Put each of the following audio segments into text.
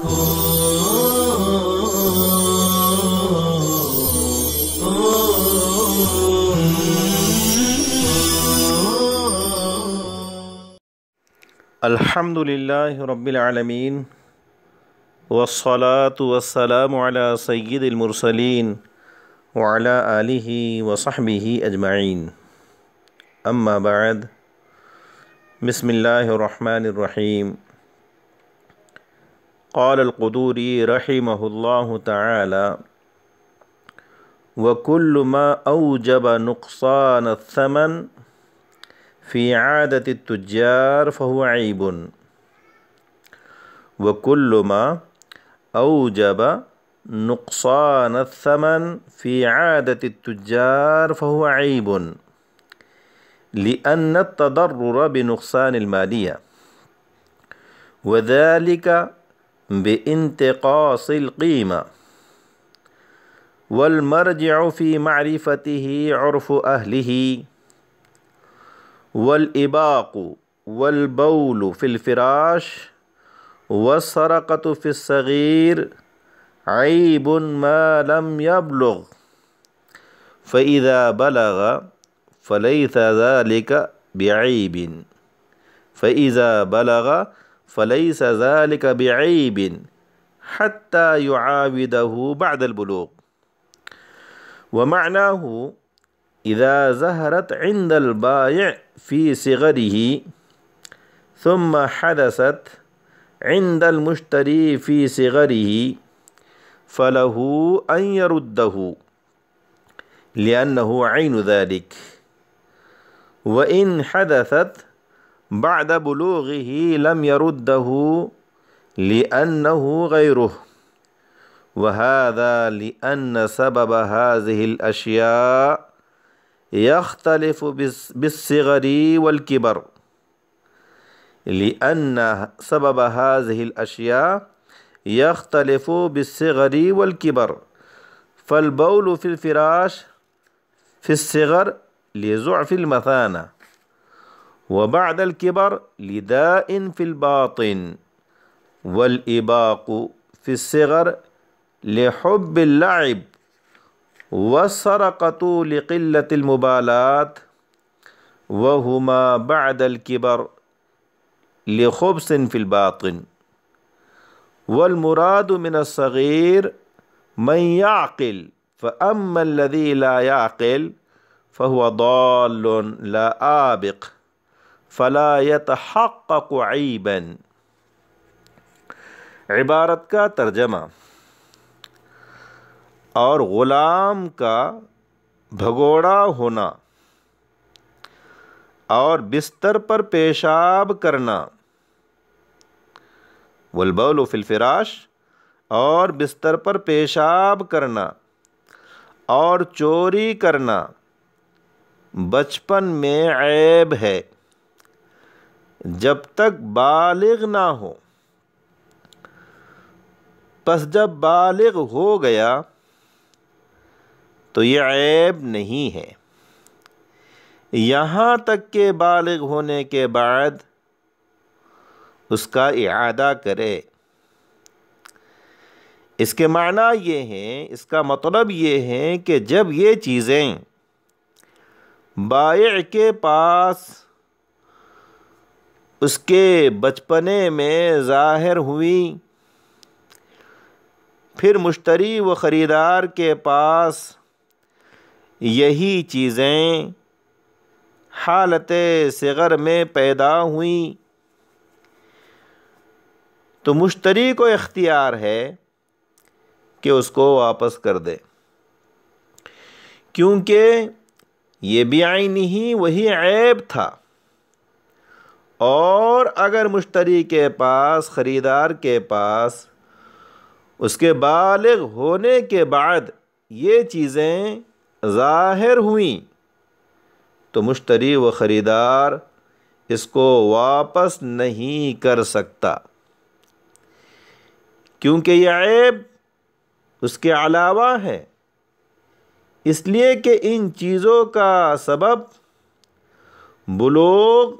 الحمد للہ رب العالمین والصلاة والسلام علی سید المرسلین وعلی آلہ وصحبہ اجمعین اما بعد بسم اللہ الرحمن الرحیم قال القدوری رحمہ اللہ تعالی وَكُلُّ مَا أَوْجَبَ نُقْصَانَ الثَّمَنِ فِي عَادَةِ التُّجَّارِ فَهُوَ عَيْبٌ وَكُلُّ مَا أَوْجَبَ نُقْصَانَ الثَّمَنِ فِي عَادَةِ التُّجَّارِ فَهُوَ عَيْبٌ لِأَنَّ التَّضَرُّرَ بِنُقْصَانِ الْمَالِيَّةِ وَذَلِكَ بِانْتِقَاصِ الْقِيمَةِ والمرجع في معرفته عرف أهله والإباق والبول في الفراش والسرقة في الصغير عيب ما لم يبلغ فإذا بلغ فليس ذلك بعيب حتى يعاوده بعد البلوغ ومعناه إذا ظهرت عند البائع في صغره ثم حدثت عند المشتري في صغره فله أن يرده لأنه عين ذلك وإن حدثت بعد بلوغه لم يرده لأنه غيره وهذا لأن سبب هذه الأشياء يختلف بالصغر والكبر فالبول في الفراش في الصغر لضعف المثانة وبعد الكبر لداء في الباطن والإباق في الصغر لحب اللعب والسرقة لقلة المبالاة وهما بعد الكبر لخبث في الباطن والمراد من الصغير من يعقل فأما الذي لا يعقل فهو ضال لا آبق فلا يتحقق عيبا۔ عبارت کا ترجمہ: اور غلام کا بھگوڑا ہونا اور بستر پر پیشاب کرنا، والبول فی الفراش، اور بستر پر پیشاب کرنا اور چوری کرنا بچپن میں عیب ہے جب تک بالغ نہ ہو، پس جب بالغ ہو گیا تو یہ عیب نہیں ہے، یہاں تک کہ بالغ ہونے کے بعد اس کا اعادہ کرے۔ اس کے معنی یہ ہیں، اس کا مطلب یہ ہے کہ جب یہ چیزیں بائع کے پاس اس کے بچپنے میں ظاہر ہوئیں، پھر مشتری و خریدار کے پاس یہی چیزیں حالت صغر میں پیدا ہوئیں، تو مشتری کو اختیار ہے کہ اس کو واپس کر دے، کیونکہ یہ بعینہ وہی عیب تھا، اور اگر مشتری کے پاس، خریدار کے پاس اس کے بالغ ہونے کے بعد یہ چیزیں ظاہر ہوئیں تو مشتری و خریدار اس کو واپس نہیں کر سکتا، کیونکہ یہ عیب اس کے علاوہ ہے، اس لیے کہ ان چیزوں کا سبب بلوغ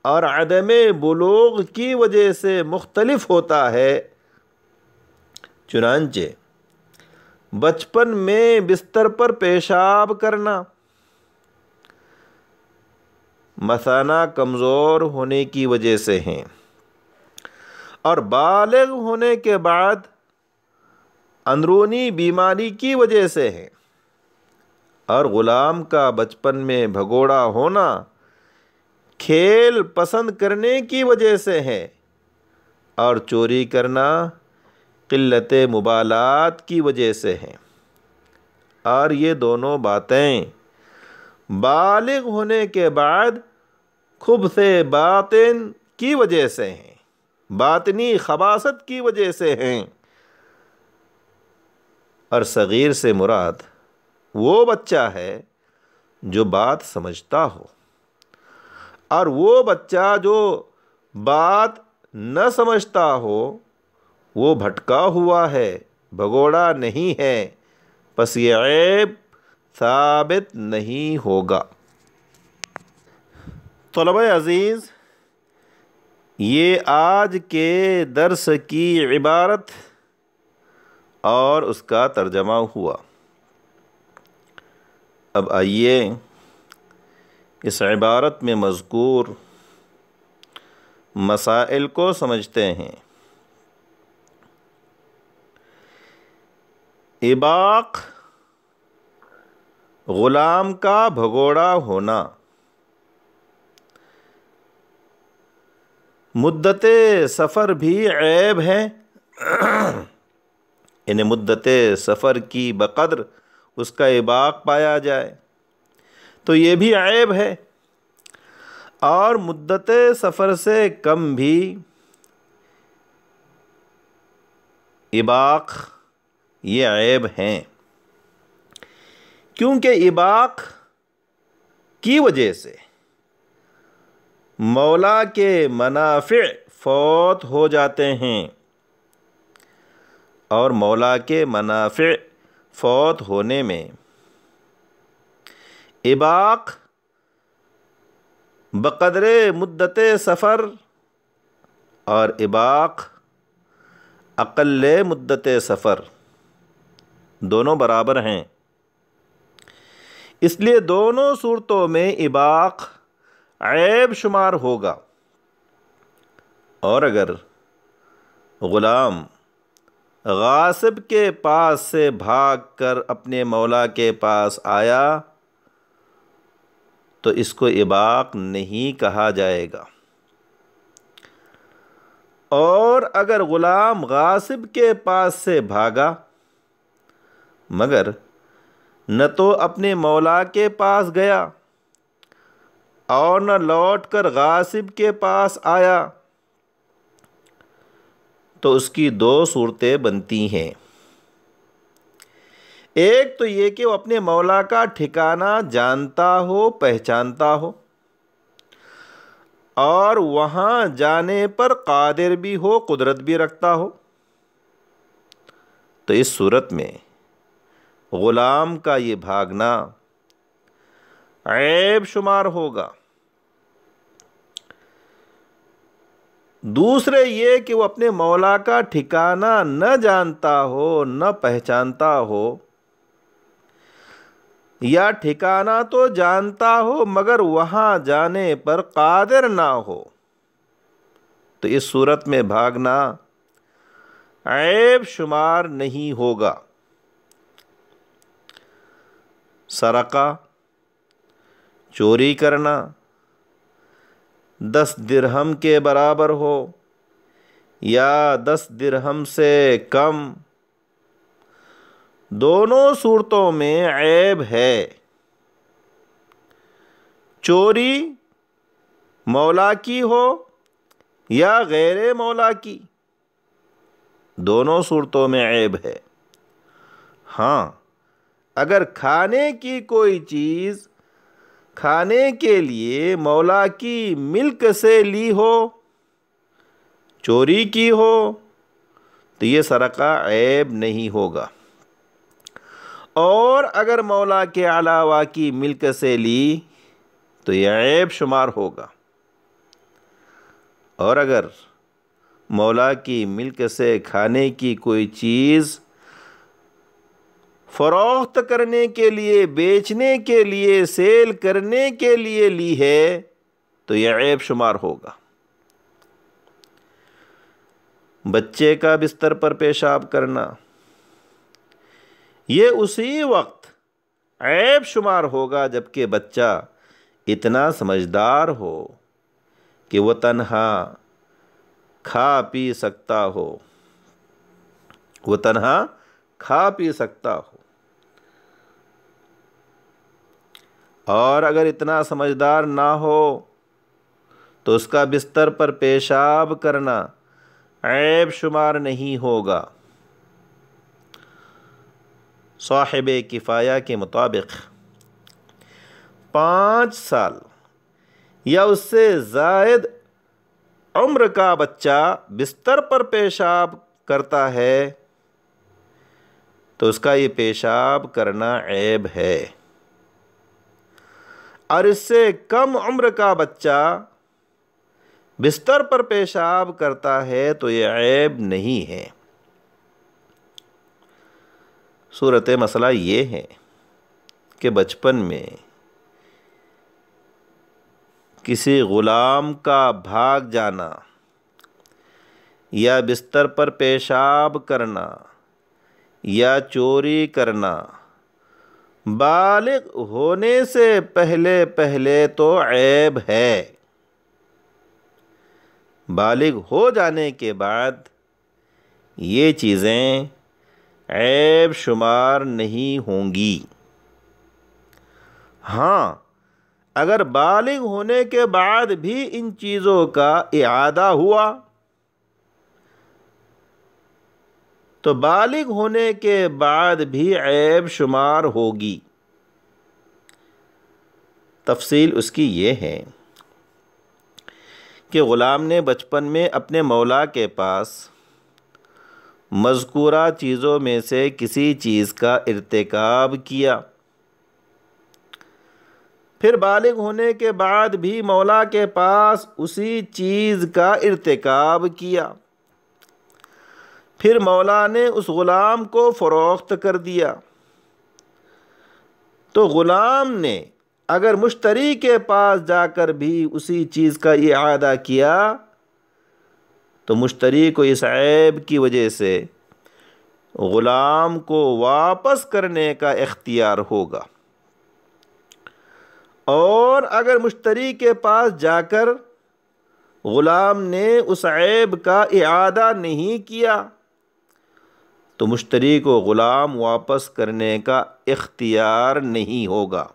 اور عدم بلوغ کی وجہ سے مختلف ہوتا ہے، چنانچہ بچپن میں بستر پر پیشاب کرنا مثانہ کمزور ہونے کی وجہ سے ہیں اور بالغ ہونے کے بعد اندرونی بیماری کی وجہ سے ہے، اور غلام کا بچپن میں بھگوڑا ہونا کھیل پسند کرنے کی وجہ سے ہے، اور چوری کرنا قلت مبالات کی وجہ سے ہے، اور یہ دونوں باتیں بالغ ہونے کے بعد خبث باطن کی وجہ سے ہیں، باطنی خباثت کی وجہ سے ہیں۔ اور صغیر سے مراد وہ بچہ ہے جو بات سمجھتا ہو، اور وہ بچہ جو بات نہ سمجھتا ہو وہ بھٹکا ہوا ہے، بھگوڑا نہیں ہے، پس یہ عیب ثابت نہیں ہوگا۔ طلبہ عزیز، یہ آج کے درس کی عبارت اور اس کا ترجمہ ہوا۔ اب آئیے اس عبارت میں مذکور مسائل کو سمجھتے ہیں۔ اباق، غلام کا بھگوڑا ہونا۔ مدت سفر بھی عیب ہے، یعنی مدت سفر کی بقدر اس کا اباق پایا جائے تو یہ بھی عیب ہے، اور مدت سفر سے کم بھی اباق یہ عیب ہیں، کیونکہ اباق کی وجہ سے مولا کے منافع فوت ہو جاتے ہیں، اور مولا کے منافع فوت ہونے میں اباق بقدر مدت سفر اور اباق اقل مدت سفر دونوں برابر ہیں، اس لیے دونوں صورتوں میں اباق عیب شمار ہوگا۔ اور اگر غلام غاصب کے پاس سے بھاگ کر اپنے مولا کے پاس آیا تو اس کو اباق نہیں کہا جائے گا، اور اگر غلام غاصب کے پاس سے بھاگا مگر نہ تو اپنے مولا کے پاس گیا اور نہ لوٹ کر غاصب کے پاس آیا تو اس کی دو صورتیں بنتی ہیں۔ ایک تو یہ کہ وہ اپنے مولا کا ٹھکانہ جانتا ہو، پہچانتا ہو، اور وہاں جانے پر قادر بھی ہو، قدرت بھی رکھتا ہو، تو اس صورت میں غلام کا یہ بھاگنا عیب شمار ہوگا۔ دوسرے یہ کہ وہ اپنے مولا کا ٹھکانہ نہ جانتا ہو، نہ پہچانتا ہو، یا ٹھکانہ تو جانتا ہو مگر وہاں جانے پر قادر نہ ہو، تو اس صورت میں بھاگنا عیب شمار نہیں ہوگا۔ سرقہ، چوری کرنا 10 درہم کے برابر ہو یا 10 درہم سے کم، دونوں صورتوں میں عیب ہے۔ چوری مولا کی ہو یا غیر مولا کی، دونوں صورتوں میں عیب ہے۔ ہاں، اگر کھانے کی کوئی چیز کھانے کے لیے مولا کی ملک سے لی ہو، چوری کی ہو، تو یہ سرقہ عیب نہیں ہوگا، اور اگر مولا کے علاوہ کی ملک سے لی تو یہ عیب شمار ہوگا۔ اور اگر مولا کی ملک سے کھانے کی کوئی چیز فروخت کرنے کے لیے، بیچنے کے لیے، سیل کرنے کے لیے لی ہے تو یہ عیب شمار ہوگا۔ بچے کا بستر پر پیشاب کرنا، یہ اسی وقت عیب شمار ہوگا جبکہ بچہ اتنا سمجھدار ہو کہ وہ تنہا کھا پی سکتا ہو، وہ تنہا کھا پی سکتا ہو۔ اور اگر اتنا سمجھدار نہ ہو تو اس کا بستر پر پیشاب کرنا عیب شمار نہیں ہوگا۔ صاحب کفایہ کے مطابق 5 سال یا اس سے زائد عمر کا بچہ بستر پر پیشاب کرتا ہے تو اس کا یہ پیشاب کرنا عیب ہے، اور اس سے کم عمر کا بچہ بستر پر پیشاب کرتا ہے تو یہ عیب نہیں ہے۔ صورت مسئلہ یہ ہے کہ بچپن میں کسی غلام کا بھاگ جانا یا بستر پر پیشاب کرنا یا چوری کرنا بالغ ہونے سے پہلے پہلے تو عیب ہے، بالغ ہو جانے کے بعد یہ چیزیں عیب شمار نہیں ہوں گی۔ ہاں، اگر بالغ ہونے کے بعد بھی ان چیزوں کا اعادہ ہوا تو بالغ ہونے کے بعد بھی عیب شمار ہوگی۔ تفصیل اس کی یہ ہے کہ غلام نے بچپن میں اپنے مولا کے پاس مذکورہ چیزوں میں سے کسی چیز کا ارتکاب کیا، پھر بالغ ہونے کے بعد بھی مولا کے پاس اسی چیز کا ارتکاب کیا، پھر مولا نے اس غلام کو فروخت کر دیا، تو غلام نے اگر مشتری کے پاس جا کر بھی اسی چیز کا اعادہ کیا تو مشتری کو اس عیب کی وجہ سے غلام کو واپس کرنے کا اختیار ہوگا، اور اگر مشتری کے پاس جا کر غلام نے اس عیب کا اعادہ نہیں کیا تو مشتری کو غلام واپس کرنے کا اختیار نہیں ہوگا۔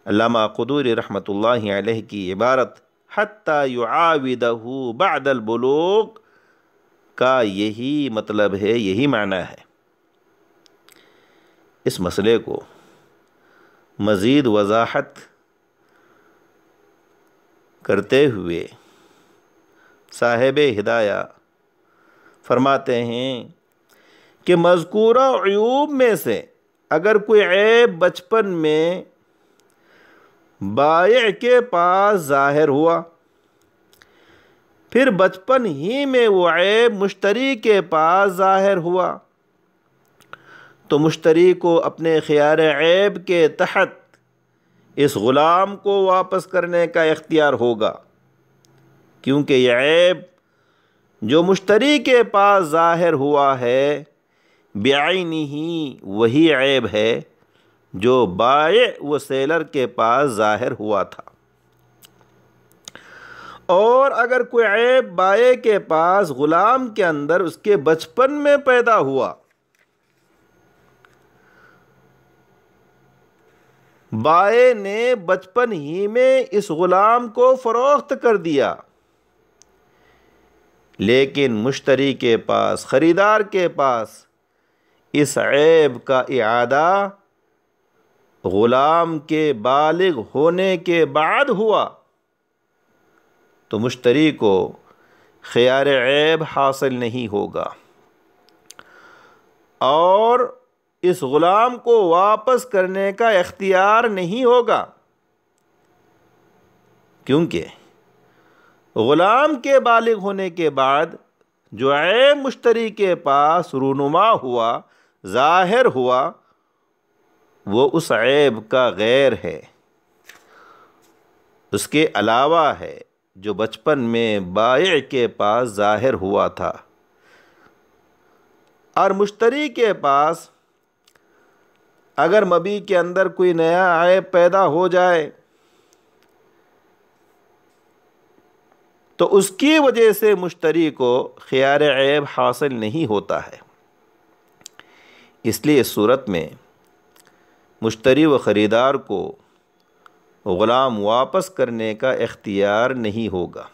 علامہ قدوری رحمۃ اللہ علیہ کی عبارت حتیٰ یعاودہ بعد البلوغ کا یہی مطلب ہے، یہی معنی ہے۔ اس مسئلے کو مزید وضاحت کرتے ہوئے صاحب ہدایہ فرماتے ہیں کہ مذکورہ عیوب میں سے اگر کوئی عیب بچپن میں بائع کے پاس ظاہر ہوا، پھر بچپن ہی میں وہ عیب مشتری کے پاس ظاہر ہوا تو مشتری کو اپنے خیار عیب کے تحت اس غلام کو واپس کرنے کا اختیار ہوگا، کیونکہ یہ عیب جو مشتری کے پاس ظاہر ہوا ہے بعینہ وہی عیب ہے جو بائع و سیلر کے پاس ظاہر ہوا تھا۔ اور اگر کوئی عیب بائع کے پاس غلام کے اندر اس کے بچپن میں پیدا ہوا، بائع نے بچپن ہی میں اس غلام کو فروخت کر دیا، لیکن مشتری کے پاس، خریدار کے پاس اس عیب کا اعادہ غلام کے بالغ ہونے کے بعد ہوا تو مشتری کو خیار عیب حاصل نہیں ہوگا، اور اس غلام کو واپس کرنے کا اختیار نہیں ہوگا، کیونکہ غلام کے بالغ ہونے کے بعد جو عیب مشتری کے پاس رونما ہوا، ظاہر ہوا، وہ اس عیب کا غیر ہے، اس کے علاوہ ہے جو بچپن میں بائع کے پاس ظاہر ہوا تھا۔ اور مشتری کے پاس اگر مبیع کے اندر کوئی نیا عیب پیدا ہو جائے تو اس کی وجہ سے مشتری کو خیار عیب حاصل نہیں ہوتا ہے۔ اس لیے اس صورت میں مشتری و خریدار کو غلام واپس کرنے کا اختیار نہیں ہوگا۔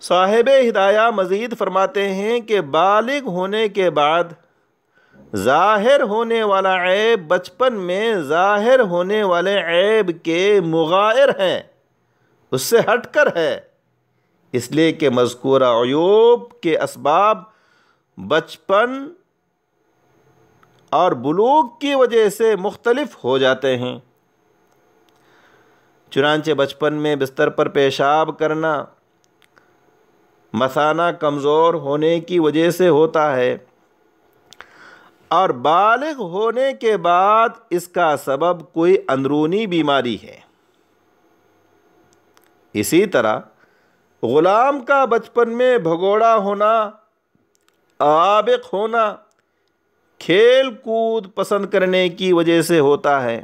صاحب ہدایہ مزید فرماتے ہیں کہ بالغ ہونے کے بعد ظاہر ہونے والا عیب بچپن میں ظاہر ہونے والے عیب کے مغائر ہیں، اس سے ہٹ کر ہے، اس لیے کہ مذکورہ عیوب کے اسباب بچپن اور بلوغ کی وجہ سے مختلف ہو جاتے ہیں۔ چنانچہ بچپن میں بستر پر پیشاب کرنا مثانہ کمزور ہونے کی وجہ سے ہوتا ہے، اور بالغ ہونے کے بعد اس کا سبب کوئی اندرونی بیماری ہے۔ اسی طرح غلام کا بچپن میں بھگوڑا ہونا، عابق ہونا، کھیل کود پسند کرنے کی وجہ سے ہوتا ہے،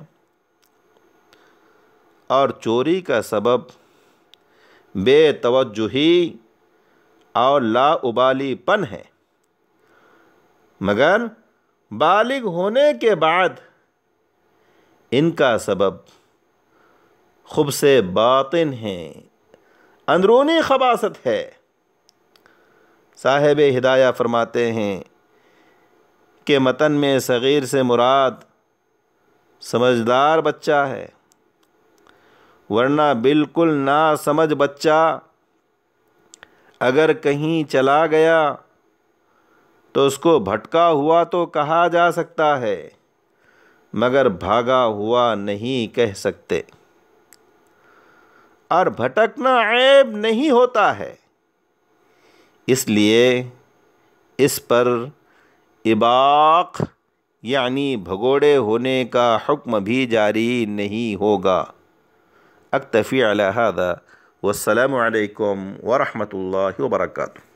اور چوری کا سبب بے توجہی اور لاابالی پن ہے، مگر بالغ ہونے کے بعد ان کا سبب خبث باطن ہے، اندرونی خباثت ہے۔ صاحب ہدایہ فرماتے ہیں کہ متن میں صغیر سے مراد سمجھدار بچہ ہے، ورنہ بالکل ناسمجھ بچہ اگر کہیں چلا گیا تو اس کو بھٹکا ہوا تو کہا جا سکتا ہے، مگر بھاگا ہوا نہیں کہہ سکتے۔ اور بھٹکنا عیب نہیں ہوتا ہے، اس لیے اس پر اباق یعنی بھگوڑے ہونے کا حکم بھی جاری نہیں ہوگا۔ اکتفی علی ھذا والسلام علیکم ورحمۃ اللہ وبرکاتہ۔